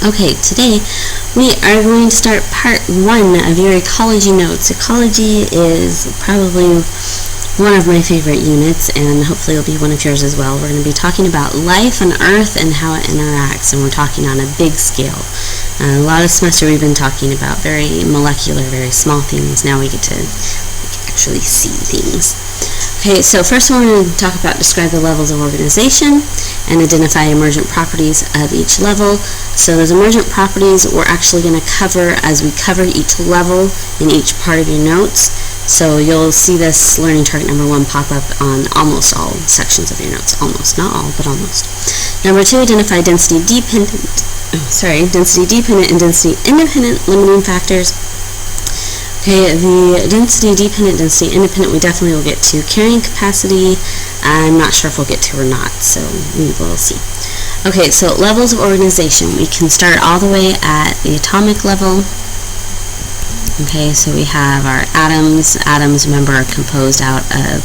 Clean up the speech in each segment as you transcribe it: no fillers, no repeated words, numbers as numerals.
Okay, today we are going to start part 1 of your ecology notes. Ecology is probably one of my favorite units, and hopefully it'll be one of yours as well. We're going to be talking about life on Earth and how it interacts, and we're talking on a big scale. A lot of semester we've been talking about very molecular, very small things. Now we get to actually see things. Okay, so first we're going to talk about describe the levels of organization and identify emergent properties of each level. So those emergent properties we're actually going to cover as we cover each level in each part of your notes. So you'll see this learning target number 1 pop up on almost all sections of your notes. Almost, not all, but almost. Number 2, identify density dependent and density independent limiting factors. Okay, the density dependent, density independent, we definitely will get to. Carrying capacity, I'm not sure if we'll get to or not, so we will see. Okay, so levels of organization. We can start all the way at the atomic level. Okay, so we have our atoms. Atoms, remember, are composed out of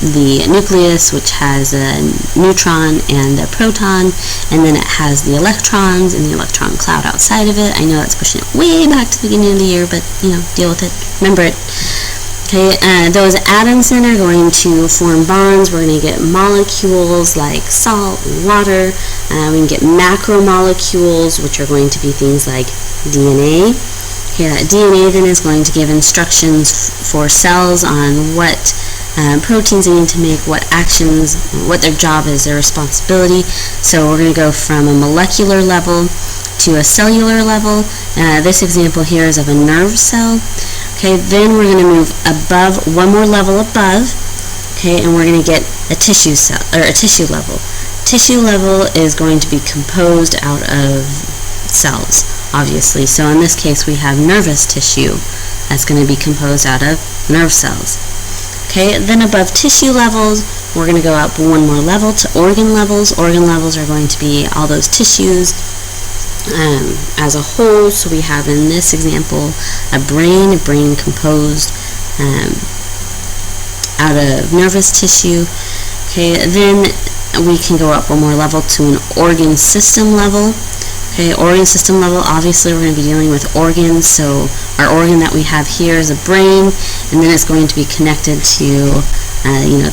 the nucleus, which has a neutron and a proton, and then it has the electrons and the electron cloud outside of it. I know that's pushing it way back to the beginning of the year, but, deal with it. Remember it. Okay, those atoms then are going to form bonds. We're going to get molecules like salt and water. We can get macromolecules, which are going to be things like DNA. Okay, that DNA then is going to give instructions for cells on what proteins they need to make, what actions, what their job is, their responsibility. So we're going to go from a molecular level to a cellular level. This example here is of a nerve cell. Okay, then we're going to move above, one more level above, okay, and we're going to get a tissue cell, or a tissue level. Tissue level is going to be composed out of cells, obviously. So in this case, we have nervous tissue that's going to be composed out of nerve cells. Okay, then above tissue levels, we're going to go up one more level to organ levels. Organ levels are going to be all those tissues as a whole. So we have in this example a brain composed out of nervous tissue. Okay, then we can go up one more level to an organ system level. Okay, organ system level, obviously we're going to be dealing with organs, so our organ that we have here is a brain, and then it's going to be connected to,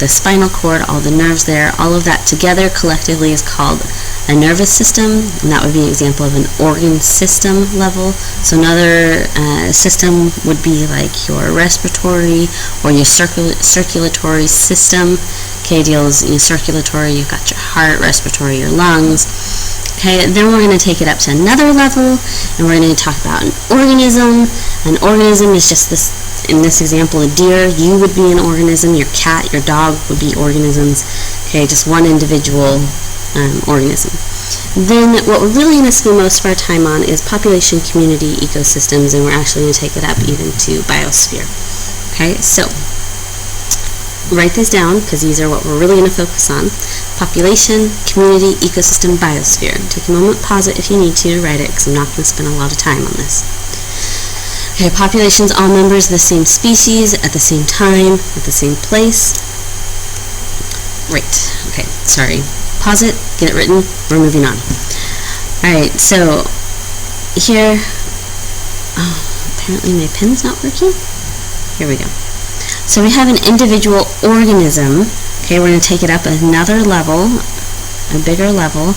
the spinal cord, all the nerves there. All of that together collectively is called a nervous system, and that would be an example of an organ system level. So another system would be like your respiratory or your circulatory system. Okay, deals in circulatory, you've got your heart, respiratory, your lungs. Okay, then we're going to take it up to another level, and we're going to talk about an organism. An organism is just this, in this example, a deer. You would be an organism. Your cat, your dog would be organisms. Okay, just one individual organism. Then what we're really going to spend most of our time on is population, community, ecosystems, and we're actually going to take it up even to biosphere. Okay, so write this down because these are what we're really going to focus on. Population, community, ecosystem, biosphere. Take a moment, pause it if you need to write it because I'm not going to spend a lot of time on this. Okay, populations, all members of the same species at the same time, at the same place. Right, okay, sorry. Pause it, get it written, we're moving on. Alright, so here, apparently my pen's not working. Here we go. So we have an individual organism. Okay, we're going to take it up another level, a bigger level,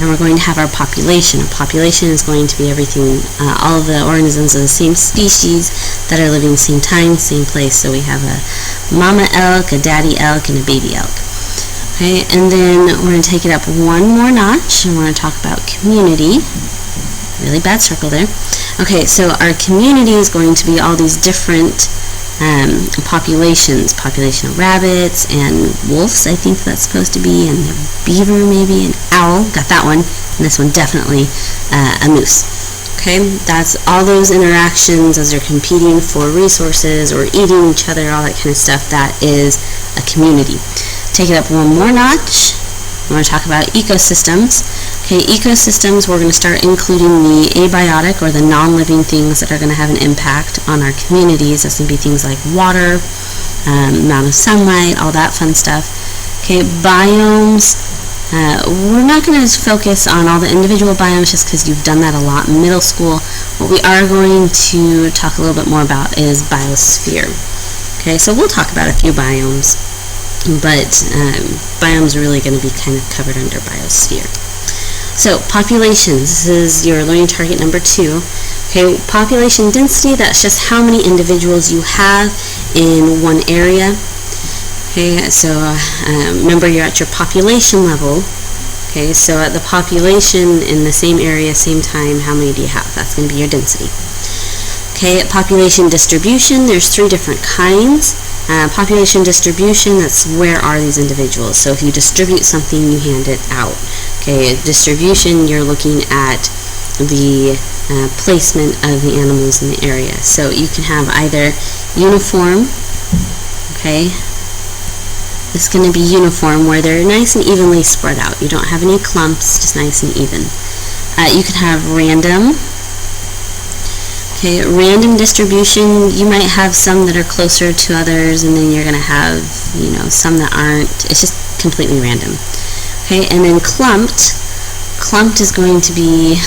and we're going to have our population. A population is going to be everything, all of the organisms of the same species that are living same time, same place. So we have a mama elk, a daddy elk, and a baby elk. Okay, and then we're going to take it up one more notch, and we're going to talk about community. Really bad circle there. Okay, so our community is going to be all these different populations. Population of rabbits and wolves, I think that's supposed to be, and a beaver maybe, an owl, got that one, and this one definitely a moose. Okay, that's all those interactions as they're competing for resources or eating each other, all that kind of stuff. That is a community. Take it up one more notch. We're going to talk about ecosystems. Okay, ecosystems, we're going to start including the abiotic or the non-living things that are going to have an impact on our communities. That's going to be things like water, amount of sunlight, all that fun stuff. Okay, biomes, We're not going to focus on all the individual biomes just because you've done that a lot in middle school. What we are going to talk a little bit more about is biosphere. Okay, so we'll talk about a few biomes, but biomes are really going to be kind of covered under biosphere. So populations, this is your learning target number 2. Okay, population density, that's just how many individuals you have in one area. Okay, so remember you're at your population level. Okay, so at the population in the same area, same time, how many do you have? That's going to be your density. Okay, population distribution, there's 3 different kinds. Population distribution, that's where are these individuals. So if you distribute something, you hand it out. Okay, distribution, you're looking at the placement of the animals in the area. So you can have either uniform, okay, it's going to be uniform where they're nice and evenly spread out. You don't have any clumps, just nice and even. You can have random. Okay, random distribution, you might have some that are closer to others, and then you're going to have, some that aren't. It's just completely random. Okay, and then clumped. Clumped is going to be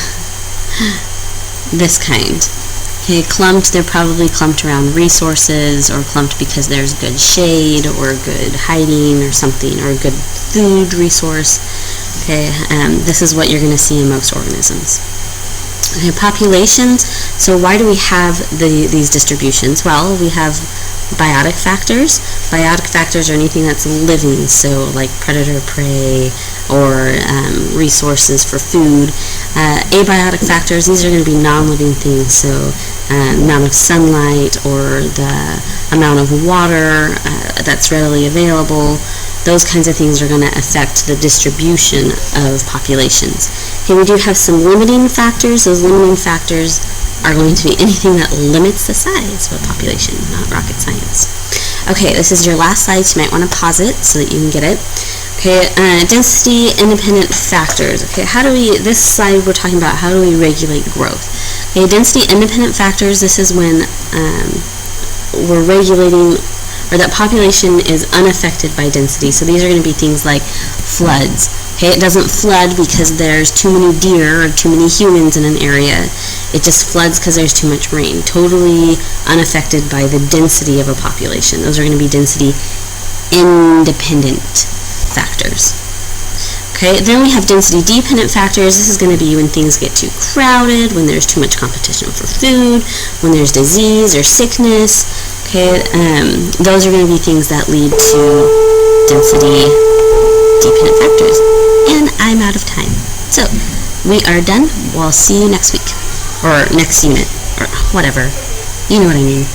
this kind. Okay, clumped, they're probably clumped around resources, or clumped because there's good shade, or good hiding, or something, or a good food resource. Okay, this is what you're going to see in most organisms. Okay, populations, so why do we have these distributions? Well, we have biotic factors. Biotic factors are anything that's living, so like predator-prey, or resources for food. Abiotic factors, these are going to be non-living things, so amount of sunlight or the amount of water that's readily available. Those kinds of things are going to affect the distribution of populations. Okay, we do have some limiting factors. Those limiting factors are going to be anything that limits the size of a population, not rocket science. Okay, this is your last slide, so you might want to pause it so that you can get it. Okay, density independent factors. Okay, this slide we're talking about how do we regulate growth. Okay, density independent factors, this is when we're regulating, or that population is unaffected by density. So these are going to be things like floods. Okay, it doesn't flood because there's too many deer or too many humans in an area. It just floods because there's too much rain. Totally unaffected by the density of a population. Those are going to be density independent factors. Okay, then we have density dependent factors. This is going to be when things get too crowded, when there's too much competition for food, when there's disease or sickness. Okay, those are going to be things that lead to density dependent factors. And I'm out of time. So, we are done. We'll see you next week. Or next unit. Or whatever. You know what I mean.